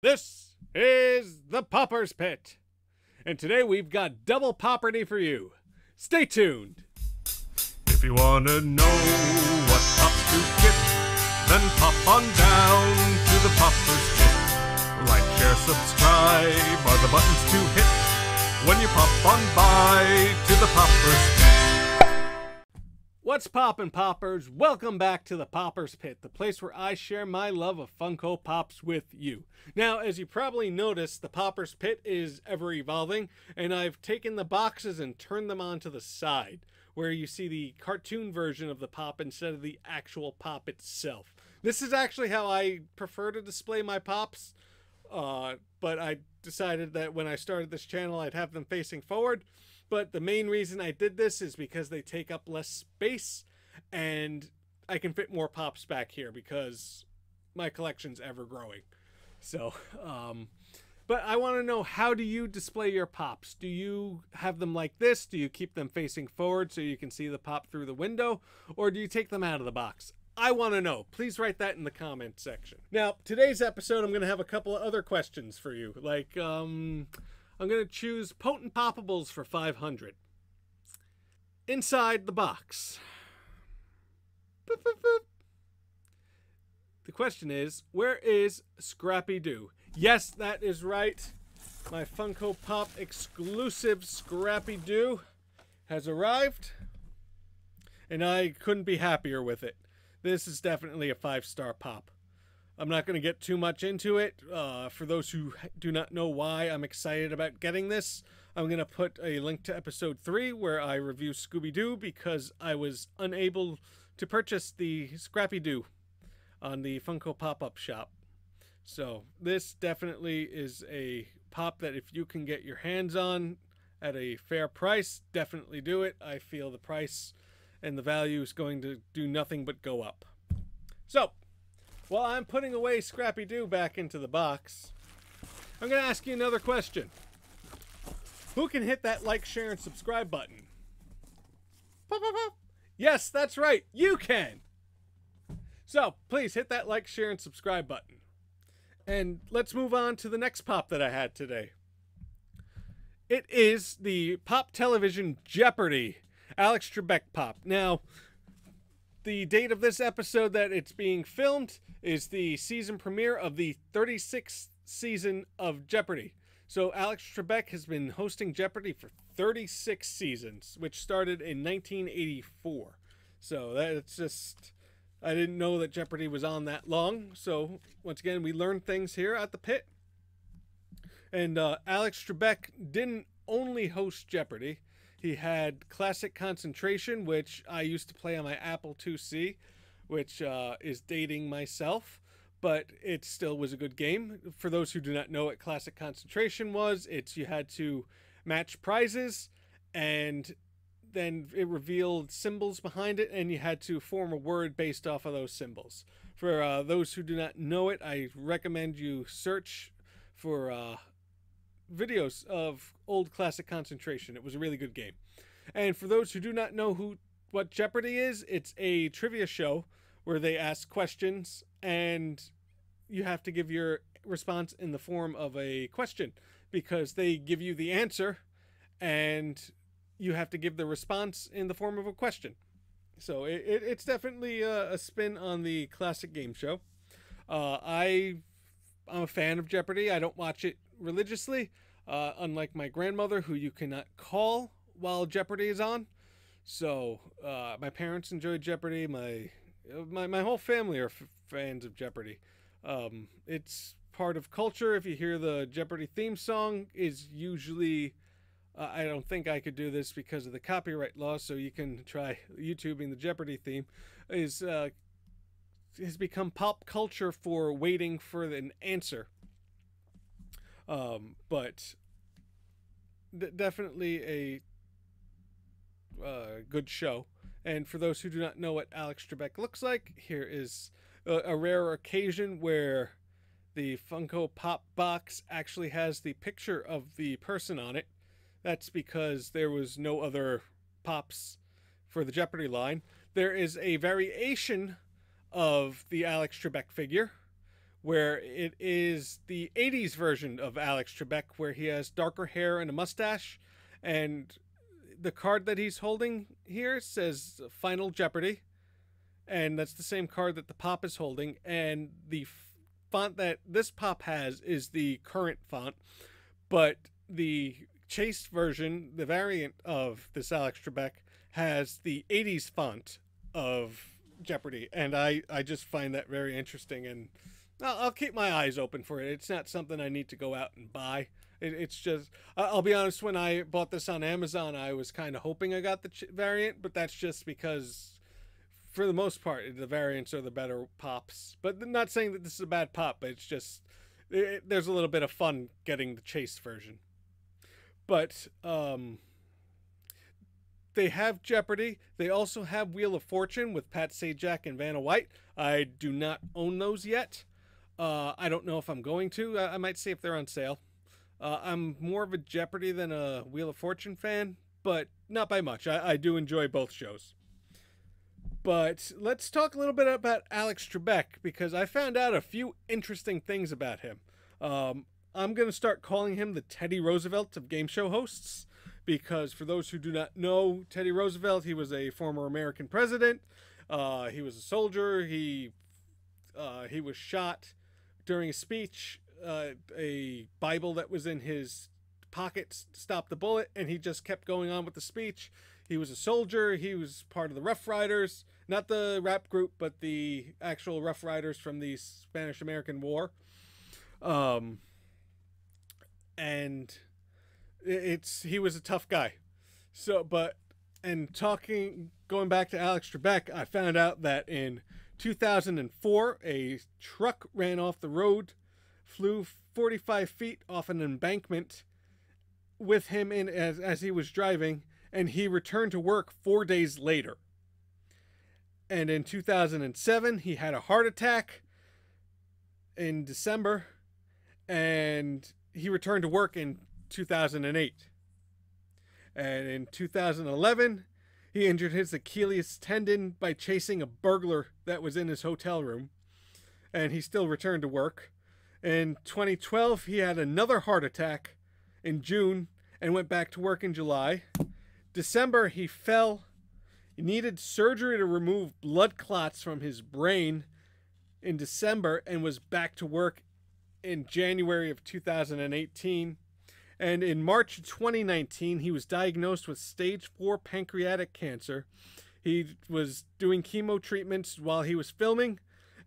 This is the Popper's Pit, and today we've got double Pop-ardy for you. Stay tuned. If you wanna know what pops to get, then pop on down to the Popper's Pit. Like, share, subscribe are the buttons to hit when you pop on by to the Popper's Pit. What's poppin', Poppers? Welcome back to the Popper's Pit, the place where I share my love of Funko Pops with you. Now, as you probably noticed, the Popper's Pit is ever evolving, and I've taken the boxes and turned them onto the side, where you see the cartoon version of the pop instead of the actual pop itself. This is actually how I prefer to display my pops, but I decided that when I started this channel I'd have them facing forward. But the main reason I did this is because they take up less space and I can fit more pops back here because my collection's ever growing. So, but I want to know, how do you display your pops? Do you have them like this? Do you keep them facing forward so you can see the pop through the window? Or do you take them out of the box? I want to know. Please write that in the comment section. Now, today's episode, I'm going to have a couple of other questions for you. Like, I'm going to choose Potent Poppables for 500. Inside the box. Boop, boop, boop. The question is, where is Scrappy Doo? Yes, that is right. My Funko Pop exclusive Scrappy Doo has arrived, and I couldn't be happier with it. This is definitely a 5-star pop. I'm not going to get too much into it. For those who do not know why I'm excited about getting this, I'm going to put a link to episode 3 where I review Scooby-Doo because I was unable to purchase the Scrappy Doo on the Funko pop-up shop. So this definitely is a pop that if you can get your hands on at a fair price, definitely do it. I feel the price and the value is going to do nothing but go up. So, while I'm putting away Scrappy Doo back into the box, I'm going to ask you another question. Who can hit that like, share, and subscribe button? Pop, pop, pop. Yes, that's right. You can. So, please hit that like, share, and subscribe button. And let's move on to the next pop that I had today. It is the Pop Television Jeopardy! Alex Trebek pop. Now, the date of this episode that it's being filmed is the season premiere of the 36th season of Jeopardy! So Alex Trebek has been hosting Jeopardy! For 36 seasons, which started in 1984. So that's just, I didn't know that Jeopardy! Was on that long. So once again, we learned things here at the pit. And Alex Trebek didn't only host Jeopardy! He had Classic Concentration, which I used to play on my Apple IIc, which is dating myself, but it still was a good game. For those who do not know what Classic Concentration was, you had to match prizes, and then it revealed symbols behind it, and you had to form a word based off of those symbols. For those who do not know it, I recommend you search for videos of old Classic Concentration. It was a really good game. And for those who do not know what Jeopardy! Is, it's a trivia show where they ask questions and you have to give your response in the form of a question, because they give you the answer and you have to give the response in the form of a question. So it's definitely a spin on the classic game show. I'm a fan of Jeopardy! I don't watch it religiously, unlike my grandmother, who you cannot call while Jeopardy! Is on. So my parents enjoy Jeopardy! My whole family are fans of Jeopardy! It's part of culture. If you hear the Jeopardy! Theme song, is usually I don't think I could do this because of the copyright law, so you can try YouTubing the Jeopardy! Theme. Has become pop culture for waiting for an answer. But definitely a good show. And for those who do not know what Alex Trebek looks like, here is a rare occasion where the Funko Pop box actually has the picture of the person on it. That's because there was no other pops for the Jeopardy! Line. There is a variation of the Alex Trebek figure where it is the 80s version of Alex Trebek, where he has darker hair and a mustache. And the card that he's holding here says Final Jeopardy. And that's the same card that the Pop is holding. And the font that this Pop has is the current font. But the chased version, the variant of this Alex Trebek, has the 80s font of Jeopardy. And I just find that very interesting. And I'll keep my eyes open for it. It's not something I need to go out and buy. It's just, I'll be honest, when I bought this on Amazon, I was kind of hoping I got the variant, but that's just because, for the most part, the variants are the better pops. But I'm not saying that this is a bad pop, but it's just, there's a little bit of fun getting the chased version. But they have Jeopardy. They also have Wheel of Fortune with Pat Sajak and Vanna White. I do not own those yet. I don't know if I'm going to. I might see if they're on sale. I'm more of a Jeopardy than a Wheel of Fortune fan, but not by much. I do enjoy both shows. But let's talk a little bit about Alex Trebek, because I found out a few interesting things about him. I'm going to start calling him the Teddy Roosevelt of game show hosts, because for those who do not know Teddy Roosevelt, he was a former American president. He was a soldier. He was shot during a speech. A Bible that was in his pocket stopped the bullet, and he just kept going on with the speech. He was a soldier. He was part of the Rough Riders, not the rap group, but the actual Rough Riders from the Spanish-American War. And he was a tough guy. Going back to Alex Trebek, I found out that in 2004, a truck ran off the road, flew 45 feet off an embankment with him in as he was driving, and he returned to work 4 days later. And in 2007, he had a heart attack in December, and he returned to work in 2008. And in 2011, he injured his Achilles tendon by chasing a burglar that was in his hotel room, and he still returned to work. In 2012, he had another heart attack in June and went back to work in July. December, he fell. He needed surgery to remove blood clots from his brain in December and was back to work in January of 2018. And in March of 2019, he was diagnosed with stage 4 pancreatic cancer. He was doing chemo treatments while he was filming,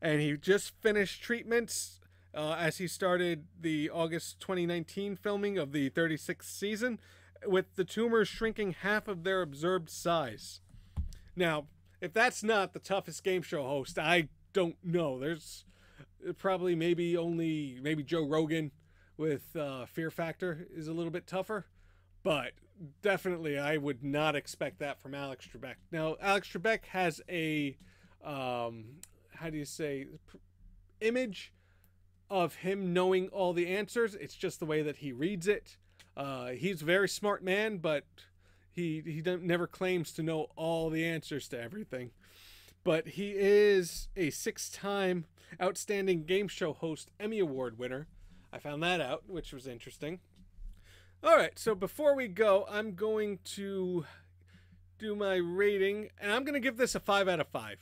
and he just finished treatments as he started the August 2019 filming of the 36th season, with the tumors shrinking half of their observed size. Now, if that's not the toughest game show host, I don't know. There's probably maybe Joe Rogan with Fear Factor is a little bit tougher, but definitely I would not expect that from Alex Trebek. Now, Alex Trebek has a image of him knowing all the answers. It's just the way that he reads it. He's a very smart man, but he never claims to know all the answers to everything. But he is a 6-time Outstanding Game Show Host Emmy Award winner. I found that out, which was interesting. All right, so before we go, I'm going to do my rating, and I'm going to give this a 5 out of 5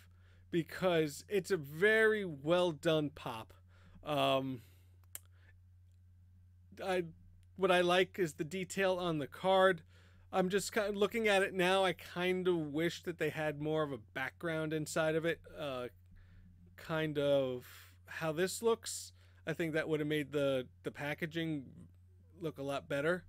because it's a very well done pop. What I like is the detail on the card. I'm just kind of looking at it now. I kind of wish that they had more of a background inside of it. Kind of how this looks. I think that would have made the packaging look a lot better.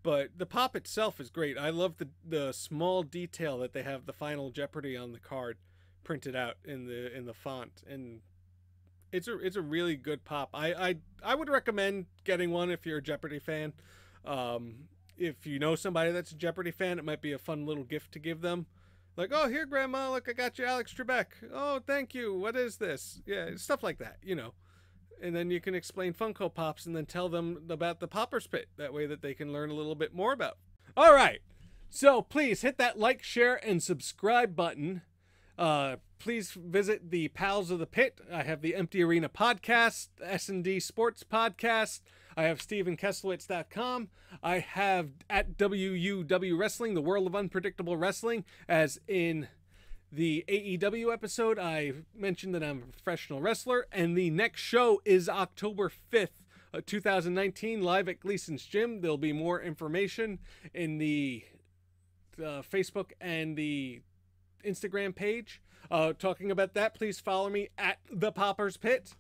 But the pop itself is great. I love the small detail that they have the Final Jeopardy on the card printed out in the font, and it's a really good pop. I would recommend getting one if you're a Jeopardy fan. If you know somebody that's a Jeopardy fan, it might be a fun little gift to give them. Like, oh, here, Grandma, look, I got you Alex Trebek. Oh, thank you. What is this? Yeah, stuff like that, you know. And then you can explain Funko Pops and then tell them about the Popper's Pit. That way that they can learn a little bit more about. All right. So please hit that like, share, and subscribe button. Please visit the Pals of the Pit. I have the Empty Arena podcast, the S&D Sports podcast. I have StephenKeslowitz.com. I have at WUWWrestling, the World of Unpredictable Wrestling, as in the AEW episode, I mentioned that I'm a professional wrestler, and the next show is October 5th, 2019, live at Gleason's Gym. There'll be more information in the Facebook and the Instagram page. Talking about that, please follow me at The Popper's Pit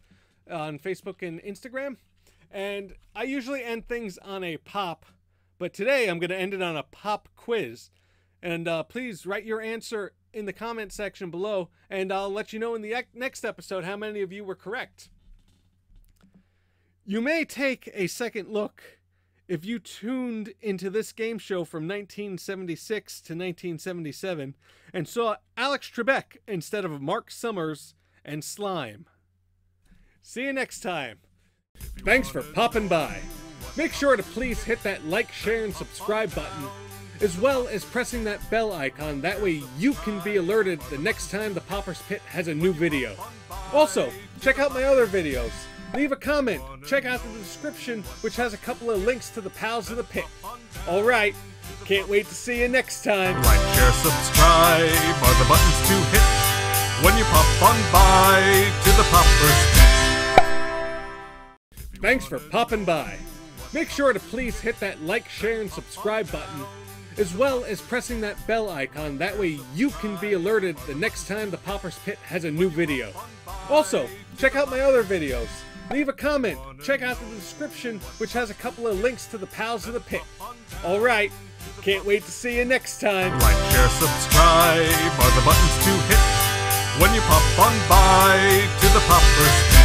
on Facebook and Instagram. And I usually end things on a pop, but today I'm going to end it on a pop quiz. And please write your answer in the comment section below, and I'll let you know in the next episode how many of you were correct. You may take a second look if you tuned into this game show from 1976 to 1977 and saw Alex Trebek instead of Mark Summers and Slime. See you next time. Thanks for popping by. Make sure to please hit that like, share, and subscribe button, as well as pressing that bell icon. That way you can be alerted the next time the Popper's Pit has a new video. Also, check out my other videos. Leave a comment. Check out the description, which has a couple of links to the Pals of the Pit. Alright, can't wait to see you next time. Like, share, subscribe are the buttons to hit when you pop on by to the Popper's Pit. Thanks for popping by. Make sure to please hit that like, share, and subscribe button, as well as pressing that bell icon. That way you can be alerted the next time the Popper's Pit has a new video. Also, check out my other videos. Leave a comment. Check out the description, which has a couple of links to the Pals of the Pit. Alright, can't wait to see you next time. Like, share, subscribe are the buttons to hit when you pop on by to the Popper's Pit.